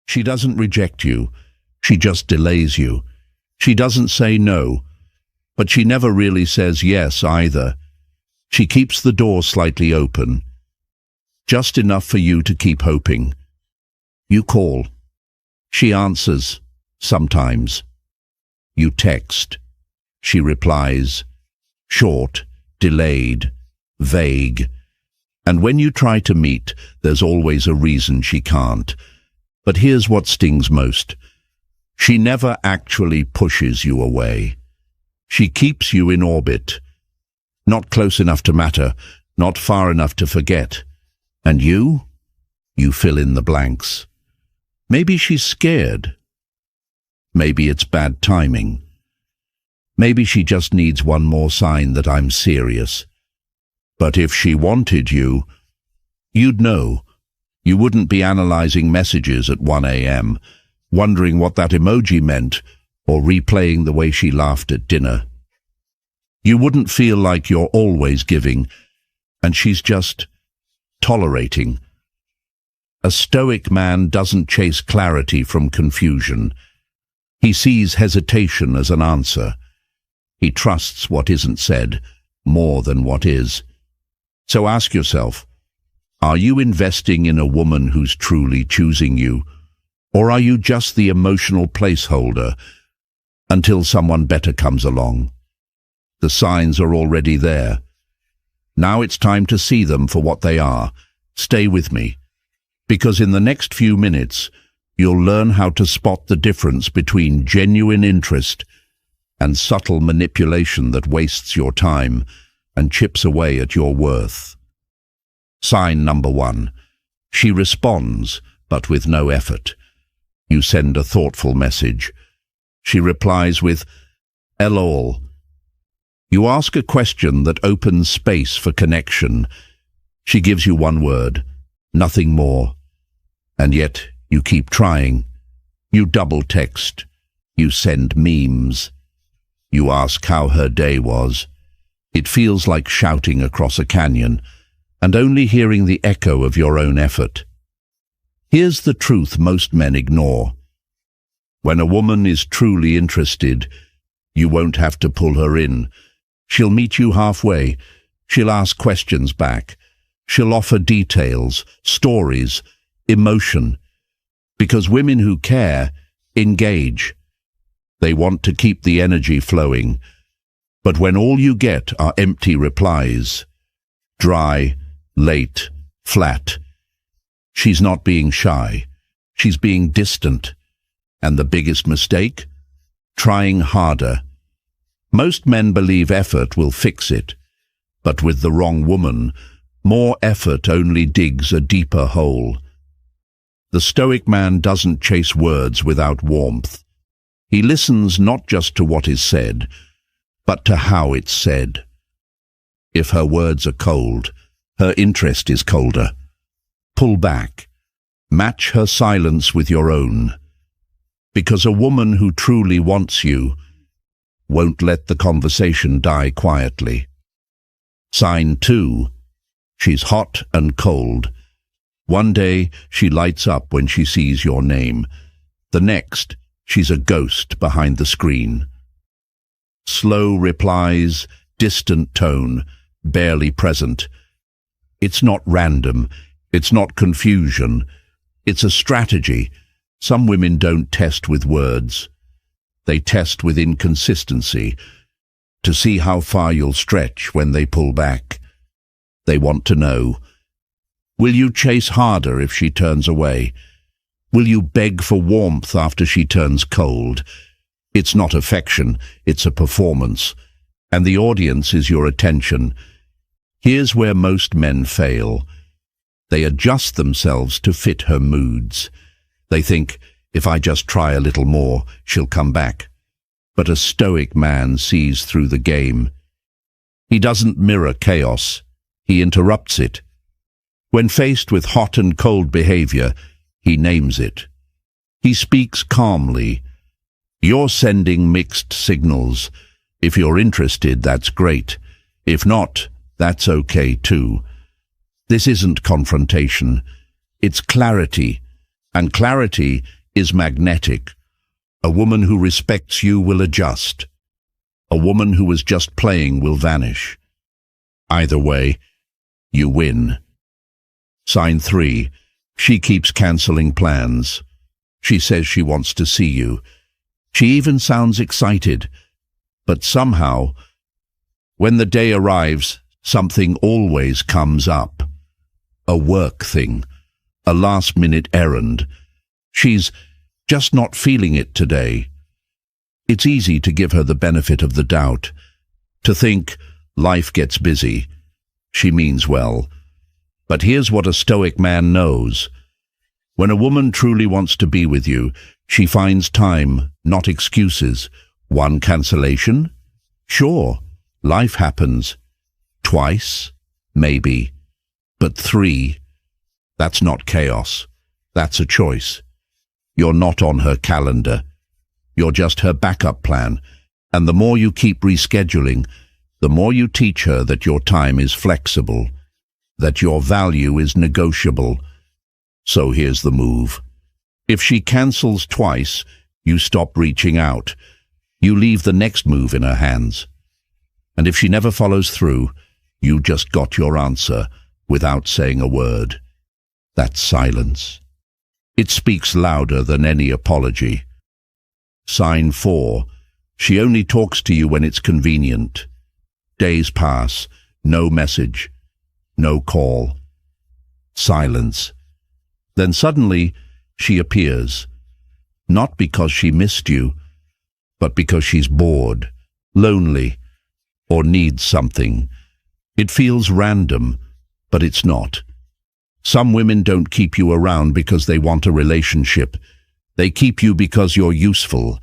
She doesn't reject you, she just delays you. She doesn't say no, but she never really says yes either. She keeps the door slightly open, just enough for you to keep hoping. You call. She answers, sometimes. You text. She replies, short, delayed, vague. And when you try to meet, there's always a reason she can't. But here's what stings most. She never actually pushes you away. She keeps you in orbit. Not close enough to matter, not far enough to forget. And you fill in the blanks. Maybe she's scared. Maybe it's bad timing. Maybe she just needs one more sign that I'm serious. But if she wanted you, you'd know. You wouldn't be analyzing messages at 1 a.m., wondering what that emoji meant, or replaying the way she laughed at dinner. You wouldn't feel like you're always giving, and she's just tolerating. A Stoic man doesn't chase clarity from confusion. He sees hesitation as an answer. He trusts what isn't said more than what is. So ask yourself, are you investing in a woman who's truly choosing you, or are you just the emotional placeholder until someone better comes along? The signs are already there. Now it's time to see them for what they are. Stay with me, because in the next few minutes, you'll learn how to spot the difference between genuine interest and subtle manipulation that wastes your time and chips away at your worth. Sign number 1. She responds, but with no effort. You send a thoughtful message. She replies with, LOL. You ask a question that opens space for connection. She gives you one word, nothing more. And yet you keep trying. You double text. You send memes. You ask how her day was. It feels like shouting across a canyon, and only hearing the echo of your own effort. Here's the truth most men ignore. When a woman is truly interested, you won't have to pull her in. She'll meet you halfway. She'll ask questions back. She'll offer details, stories, emotion. Because women who care engage. They want to keep the energy flowing. But when all you get are empty replies, dry, late, flat, she's not being shy. She's being distant. And the biggest mistake? Trying harder. Most men believe effort will fix it. But with the wrong woman, more effort only digs a deeper hole. The Stoic man doesn't chase words without warmth. He listens not just to what is said, but to how it's said. If her words are cold, her interest is colder. Pull back. Match her silence with your own. Because a woman who truly wants you won't let the conversation die quietly. Sign 2. She's hot and cold. One day, she lights up when she sees your name. The next, she's a ghost behind the screen. Slow replies, distant tone, barely present. It's not random. It's not confusion. It's a strategy. Some women don't test with words. They test with inconsistency, to see how far you'll stretch when they pull back. They want to know, will you chase harder if she turns away? Will you beg for warmth after she turns cold? It's not affection, it's a performance, and the audience is your attention. Here's where most men fail. They adjust themselves to fit her moods. They think, if I just try a little more, she'll come back. But a Stoic man sees through the game. He doesn't mirror chaos. He interrupts it. When faced with hot and cold behavior, he names it. He speaks calmly. You're sending mixed signals. If you're interested, that's great. If not, that's okay too. This isn't confrontation. It's clarity. And clarity is magnetic. A woman who respects you will adjust. A woman who is just playing will vanish. Either way, you win. Sign 3. She keeps cancelling plans. She says she wants to see you. She even sounds excited. But somehow, when the day arrives, something always comes up. A work thing, a last-minute errand. She's just not feeling it today. It's easy to give her the benefit of the doubt, to think life gets busy. She means well. But here's what a Stoic man knows. When a woman truly wants to be with you, she finds time, not excuses. 1 cancellation? Sure, life happens. 2, maybe. But 3, that's not chaos. That's a choice. You're not on her calendar. You're just her backup plan. And the more you keep rescheduling, the more you teach her that your time is flexible, that your value is negotiable. So here's the move. If she cancels twice, you stop reaching out. You leave the next move in her hands. And if she never follows through, you just got your answer without saying a word. That's silence. It speaks louder than any apology. Sign 4. She only talks to you when it's convenient. Days pass, no message, no call. Silence. Then suddenly, she appears. Not because she missed you, but because she's bored, lonely, or needs something. It feels random, but it's not. Some women don't keep you around because they want a relationship. They keep you because you're useful,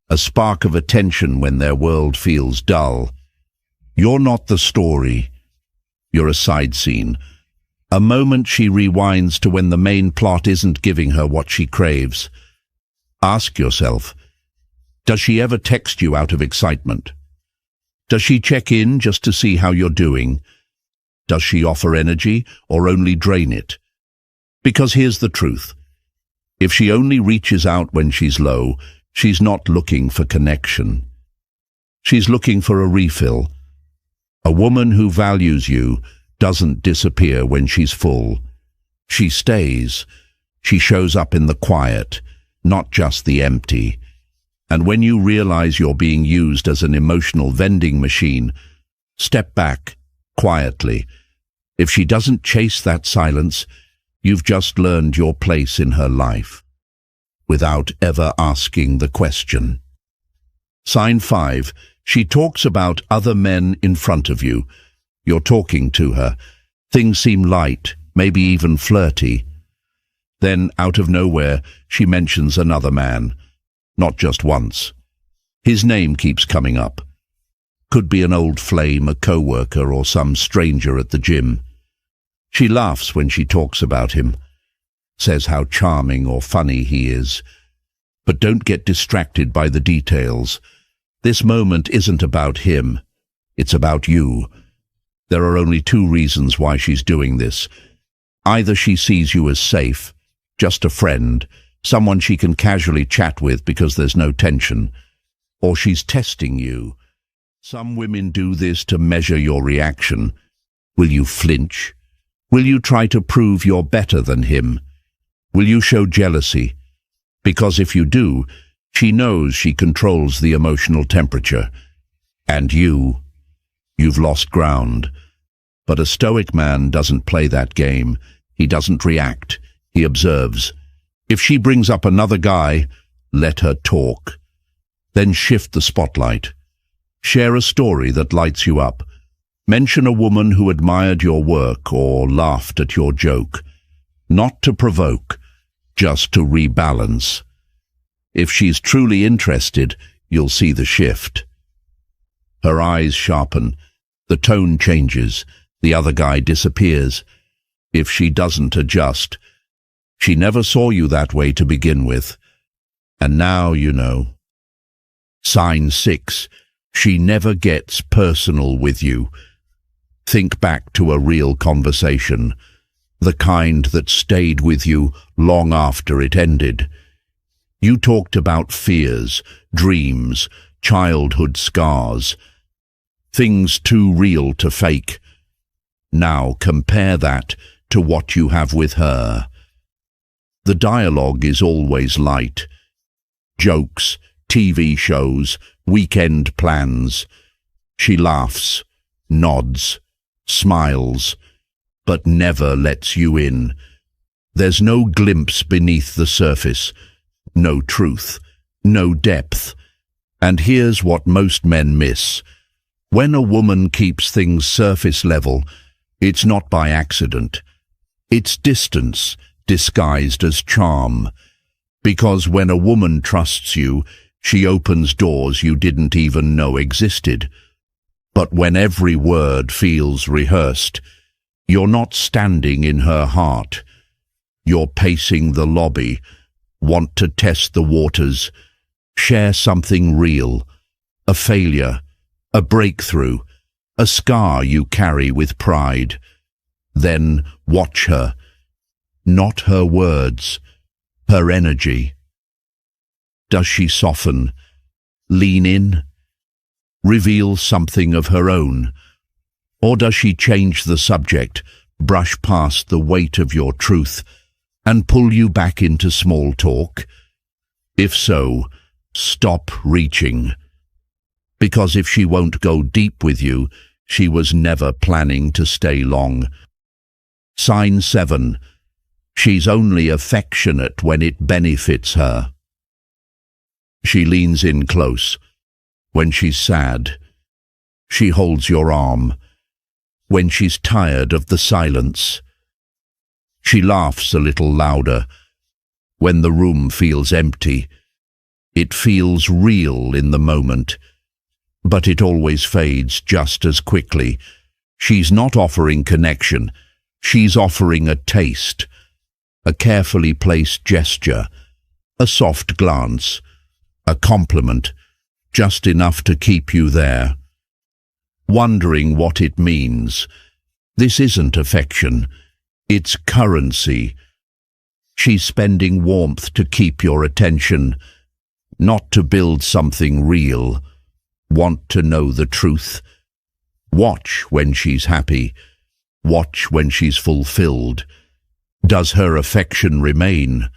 a spark of attention when their world feels dull. You're not the story. You're a side scene. A moment she rewinds to when the main plot isn't giving her what she craves. Ask yourself, does she ever text you out of excitement? Does she check in just to see how you're doing? Does she offer energy or only drain it? Because here's the truth. If she only reaches out when she's low, she's not looking for connection. She's looking for a refill. A woman who values you doesn't disappear when she's full. She stays. She shows up in the quiet, not just the empty. And when you realize you're being used as an emotional vending machine, step back, quietly. If she doesn't chase that silence, you've just learned your place in her life, without ever asking the question. Sign 5. She talks about other men in front of you. You're talking to her. Things seem light, maybe even flirty. Then, out of nowhere, she mentions another man. Not just once. His name keeps coming up. Could be an old flame, a co-worker, or some stranger at the gym. She laughs when she talks about him, says how charming or funny he is. But don't get distracted by the details. This moment isn't about him. It's about you. There are only 2 reasons why she's doing this. Either she sees you as safe, just a friend, someone she can casually chat with because there's no tension, or she's testing you. Some women do this to measure your reaction. Will you flinch? Will you try to prove you're better than him? Will you show jealousy? Because if you do, she knows she controls the emotional temperature. And you've lost ground. But a Stoic man doesn't play that game. He doesn't react. He observes. If she brings up another guy, let her talk. Then shift the spotlight. Share a story that lights you up. Mention a woman who admired your work or laughed at your joke. Not to provoke, just to rebalance. If she's truly interested, you'll see the shift. Her eyes sharpen. The tone changes. The other guy disappears. If she doesn't adjust, she never saw you that way to begin with. And now you know. Sign 6. She never gets personal with you. Think back to a real conversation, the kind that stayed with you long after it ended. You talked about fears, dreams, childhood scars, things too real to fake. Now compare that to what you have with her. The dialogue is always light. Jokes, TV shows, weekend plans. She laughs, nods, smiles, but never lets you in. There's no glimpse beneath the surface, no truth, no depth. And here's what most men miss. When a woman keeps things surface level, it's not by accident. It's distance disguised as charm. Because when a woman trusts you, she opens doors you didn't even know existed. But when every word feels rehearsed, you're not standing in her heart. You're pacing the lobby, want to test the waters, share something real, a failure, a breakthrough, a scar you carry with pride. Then watch her, not her words, her energy. Does she soften, lean in, reveal something of her own? Or does she change the subject, brush past the weight of your truth, and pull you back into small talk? If so, stop reaching. Because if she won't go deep with you, she was never planning to stay long. Sign 7. She's only affectionate when it benefits her. She leans in close. When she's sad, she holds your arm. When she's tired of the silence, she laughs a little louder. When the room feels empty, it feels real in the moment, but it always fades just as quickly. She's not offering connection. She's offering a taste, a carefully placed gesture, a soft glance, a compliment, just enough to keep you there, wondering what it means. This isn't affection, it's currency. She's spending warmth to keep your attention, not to build something real. Want to know the truth? Watch when she's happy. Watch when she's fulfilled. Does her affection remain?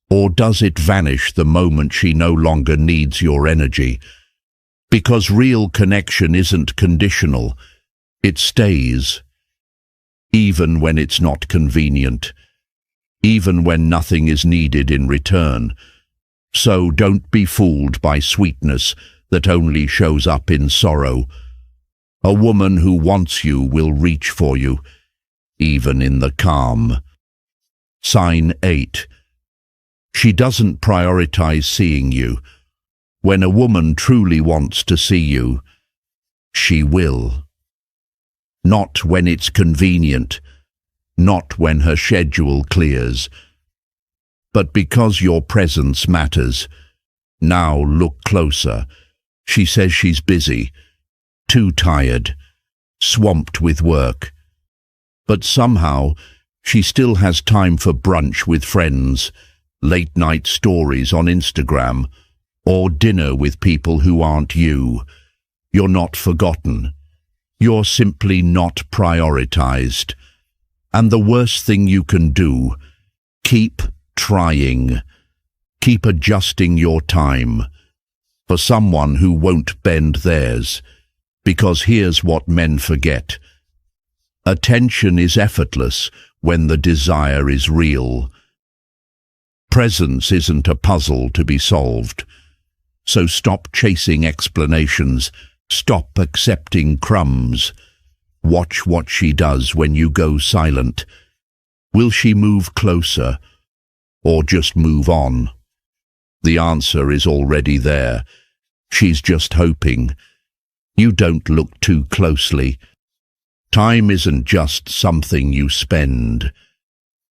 Or does it vanish the moment she no longer needs your energy? Because real connection isn't conditional. It stays. Even when it's not convenient. Even when nothing is needed in return. So don't be fooled by sweetness that only shows up in sorrow. A woman who wants you will reach for you, even in the calm. Sign 8. She doesn't prioritize seeing you. When a woman truly wants to see you, she will. Not when it's convenient, not when her schedule clears, but because your presence matters. Now look closer. She says she's busy, too tired, swamped with work. But somehow, she still has time for brunch with friends, late-night stories on Instagram, or dinner with people who aren't you. You're not forgotten. You're simply not prioritized. And the worst thing you can do, keep trying. Keep adjusting your time for someone who won't bend theirs. Because here's what men forget. Attention is effortless when the desire is real. Presence isn't a puzzle to be solved. So stop chasing explanations. Stop accepting crumbs. Watch what she does when you go silent. Will she move closer or just move on? The answer is already there. She's just hoping. You don't look too closely. Time isn't just something you spend.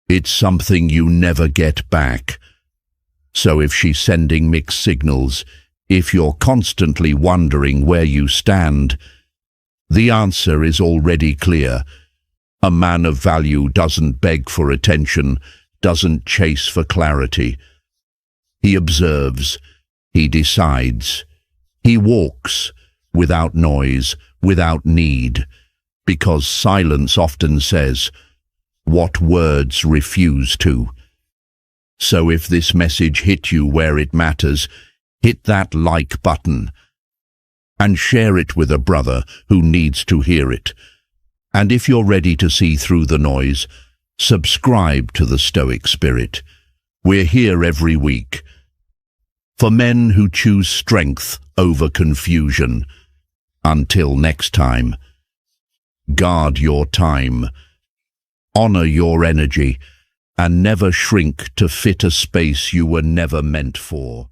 It's something you never get back. So if she's sending mixed signals, if you're constantly wondering where you stand, the answer is already clear. A man of value doesn't beg for attention, doesn't chase for clarity. He observes. He decides. He walks without noise, without need, because silence often says what words refuse to. So if this message hit you where it matters, hit that like button and share it with a brother who needs to hear it. And if you're ready to see through the noise, subscribe to the Stoic Spirit. We're here every week for men who choose strength over confusion. Until next time, guard your time, honor your energy, and never shrink to fit a space you were never meant for.